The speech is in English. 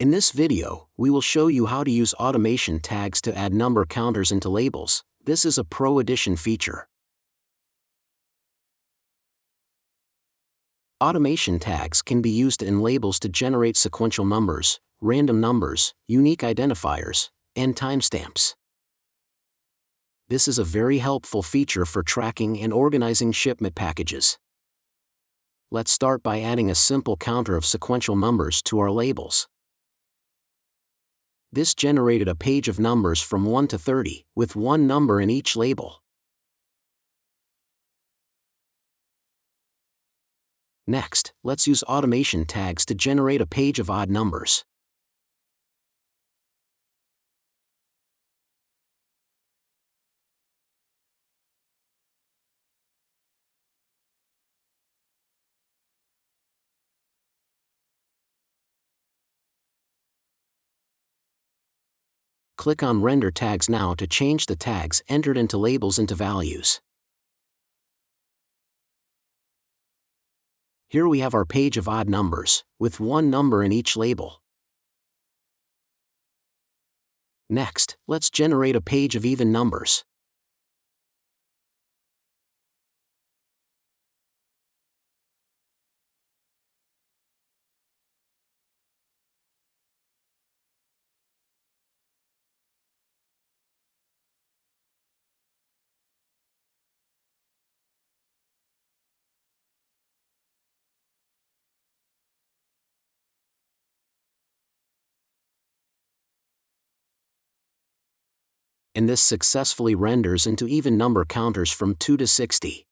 In this video, we will show you how to use automation tags to add number counters into labels. This is a Pro Edition feature. Automation tags can be used in labels to generate sequential numbers, random numbers, unique identifiers, and timestamps. This is a very helpful feature for tracking and organizing shipment packages. Let's start by adding a simple counter of sequential numbers to our labels. This generated a page of numbers from 1 to 30, with one number in each label. Next, let's use automation tags to generate a page of odd numbers. Click on Render Tags now to change the tags entered into labels into values. Here we have our page of odd numbers, with one number in each label. Next, let's generate a page of even numbers. And this successfully renders into even number counters from 2 to 60.